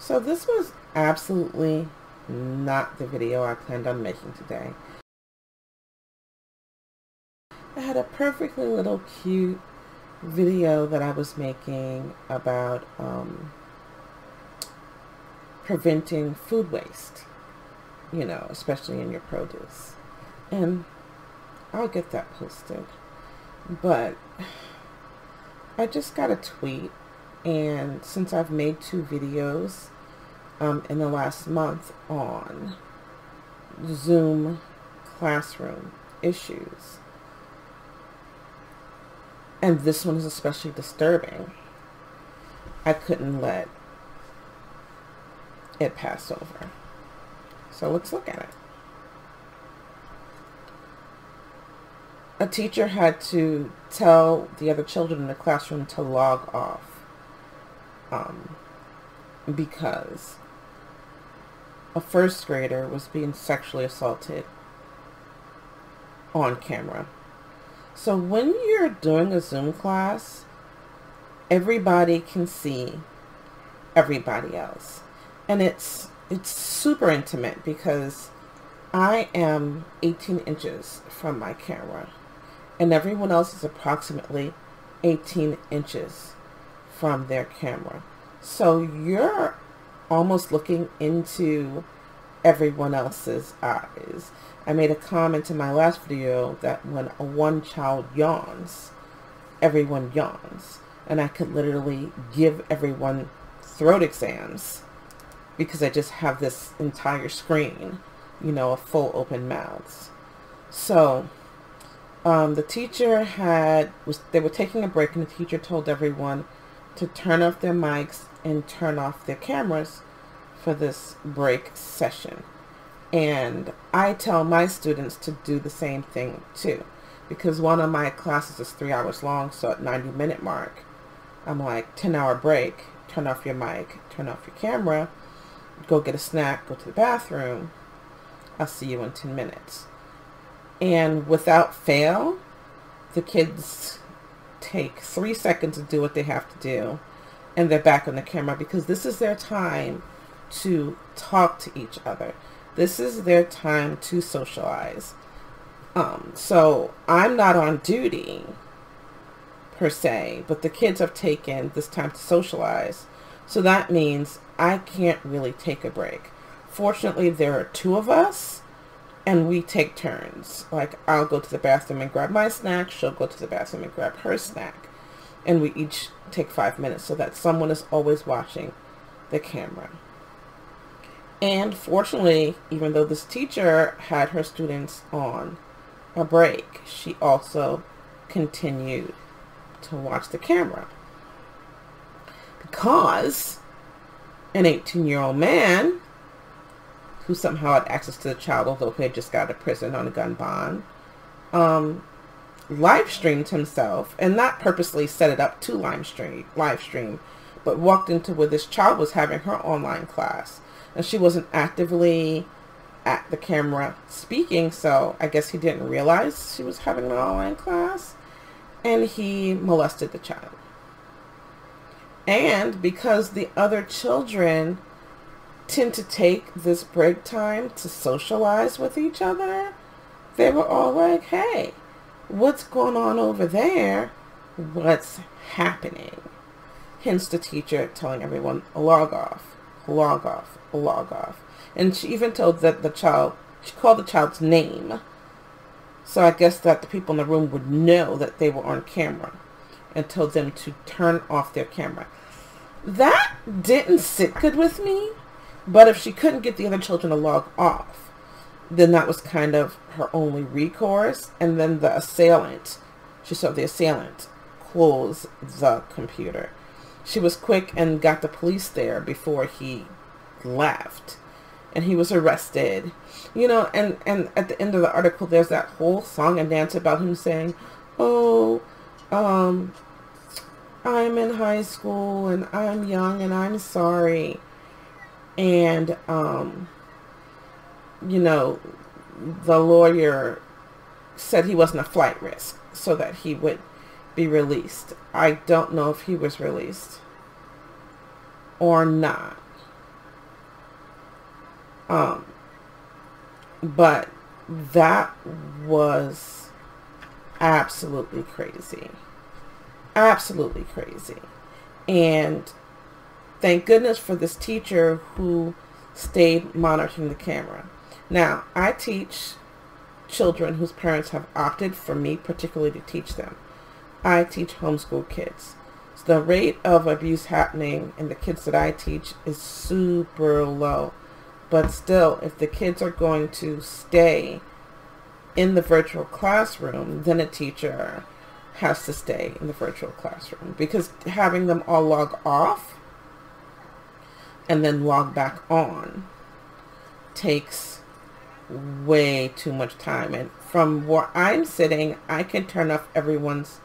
So this was absolutely not the video I planned on making today. I had a perfectly little cute video that I was making about preventing food waste, especially in your produce. And I'll get that posted. But I just got a tweet, and since I've made 2 videos in the last month on Zoom classroom issues, and this one is especially disturbing, I couldn't let it pass over. So let's look at it. A teacher had to tell the other children in the classroom to log off because a 1st grader was being sexually assaulted on camera. So when you're doing a Zoom class, everybody can see everybody else. And it's super intimate because I am 18 inches from my camera, and everyone else is approximately 18 inches from their camera. So you're almost looking into everyone else's eyes. I made a comment in my last video that when one child yawns, everyone yawns. And I could literally give everyone throat exams because I just have this entire screen, of full open mouths. So the teacher they were taking a break, and the teacher told everyone to turn off their mics and turn off their cameras for this break session. And I tell my students to do the same thing too, because one of my classes is 3 hours long. So at 90-minute mark, I'm like, 10-hour break, turn off your mic, turn off your camera, go get a snack, go to the bathroom. I'll see you in 10 minutes. And without fail, the kids take 3 seconds to do what they have to do, and they're back on the camera because this is their time to talk to each other. This is their time to socialize. So I'm not on duty per se, but the kids have taken this time to socialize. So that means I can't really take a break. Fortunately, there are 2 of us, and we take turns. Like, I'll go to the bathroom and grab my snack. She'll go to the bathroom and grab her snack. And we each take 5 minutes so that someone is always watching the camera. And fortunately, even though this teacher had her students on a break, she also continued to watch the camera. Because an 18-year-old man who somehow had access to the child, although he had just got out of prison on a gun bond, live streamed himself, and not purposely set it up to live stream, but walked into where this child was having her online class, and she wasn't actively at the camera speaking, so I guess he didn't realize she was having an online class, and he molested the child. And because the other children tend to take this break time to socialize with each other, they were all like, hey, what's going on over there? What's happening? Hence the teacher telling everyone, log off, log off, log off. And she even told that she called the child's name. So I guess that the people in the room would know that they were on camera, and told them to turn off their camera. That didn't sit good with me. But if she couldn't get the other children to log off, then that was kind of her only recourse. And then she saw the assailant close the computer. She was quick and got the police there before he left. And he was arrested. And at the end of the article, there's that whole song and dance about him saying, oh, I'm in high school and I'm young and I'm sorry. And, the lawyer said he wasn't a flight risk so that he would be released. I don't know if he was released or not. Um, but that was absolutely crazy. Absolutely crazy. And thank goodness for this teacher who stayed monitoring the camera. Now, I teach children whose parents have opted for me particularly to teach them. I teach homeschool kids. So the rate of abuse happening in the kids that I teach is super low. But still, if the kids are going to stay in the virtual classroom, then a teacher has to stay in the virtual classroom, because having them all log off and then log back on takes way too much time. And from where I'm sitting, I can turn off everyone's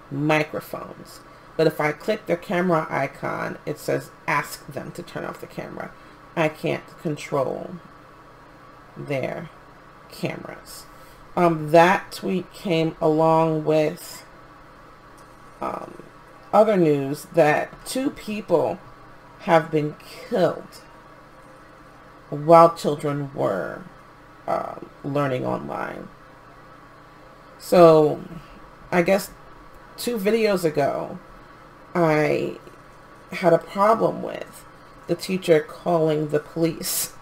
microphones. But if I click the camera icon, it says ask them to turn off the camera. I can't control their cameras. That tweet came along with other news that 2 people have been killed while children were learning online. So I guess 2 videos ago, I had a problem with the teacher calling the police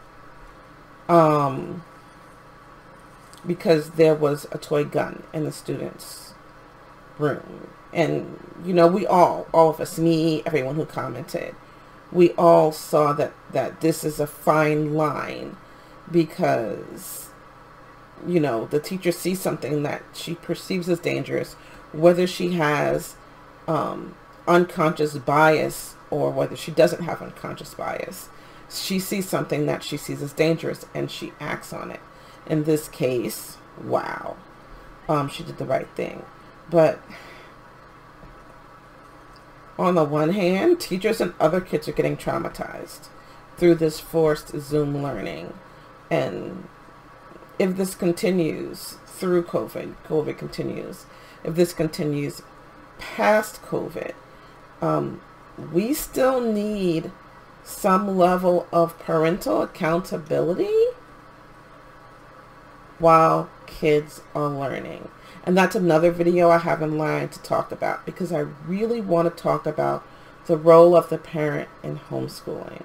because there was a toy gun in the student's room. And, you know, we all of us, me, everyone who commented, we all saw that this is a fine line, because, you know, the teacher sees something that she perceives as dangerous, whether she has unconscious bias or whether she doesn't have unconscious bias. She sees something that she sees as dangerous and she acts on it. In this case, wow, she did the right thing. But on the one hand, teachers and other kids are getting traumatized through this forced Zoom learning. And if this continues through COVID continues, if this continues past COVID, we still need some level of parental accountability while kids are learning. And that's another video I have in line to talk about, because I really want to talk about the role of the parent in homeschooling.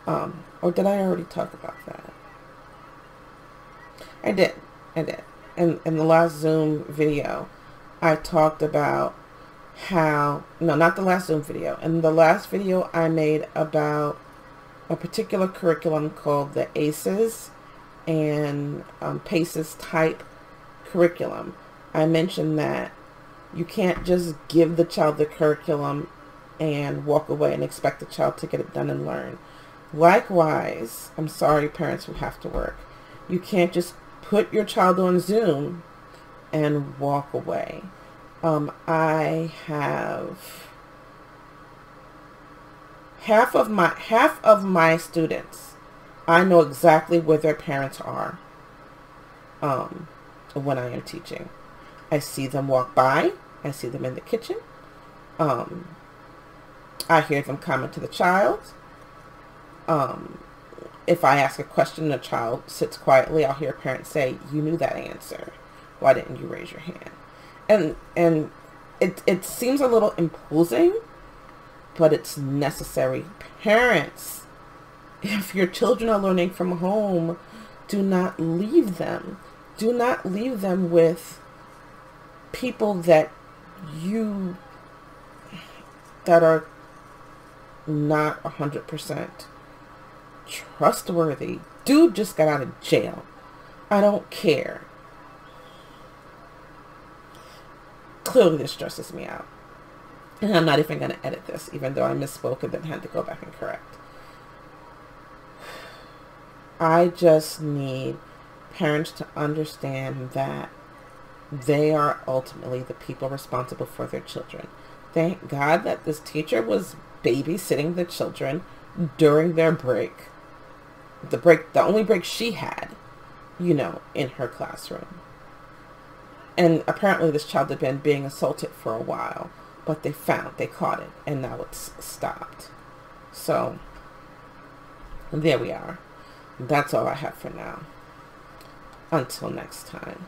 Or did I already talk about that? I did. In the last Zoom video, I talked about how, no, not the last Zoom video. In the last video I made about a particular curriculum called the ACEs and PACES type curriculum. I mentioned that you can't just give the child the curriculum and walk away and expect the child to get it done and learn. Likewise, I'm sorry, parents who have to work, you can't just put your child on Zoom and walk away. I have half of my students, I know exactly where their parents are when I am teaching. I see them walk by. I see them in the kitchen. I hear them comment to the child. If I ask a question, the child sits quietly, I'll hear a parent say, "You knew that answer. Why didn't you raise your hand?" And it seems a little imposing, but it's necessary. Parents, if your children are learning from home, do not leave them. Do not leave them with people that are not 100% trustworthy. Dude just got out of jail. I don't care. Clearly this stresses me out. And I'm not even going to edit this, even though I misspoke and then had to go back and correct. I just need parents to understand that they are ultimately the people responsible for their children. Thank God that this teacher was babysitting the children during their break. The only break she had, in her classroom. And apparently this child had been being assaulted for a while, but they caught it, and now it's stopped. So, there we are. That's all I have for now. Until next time.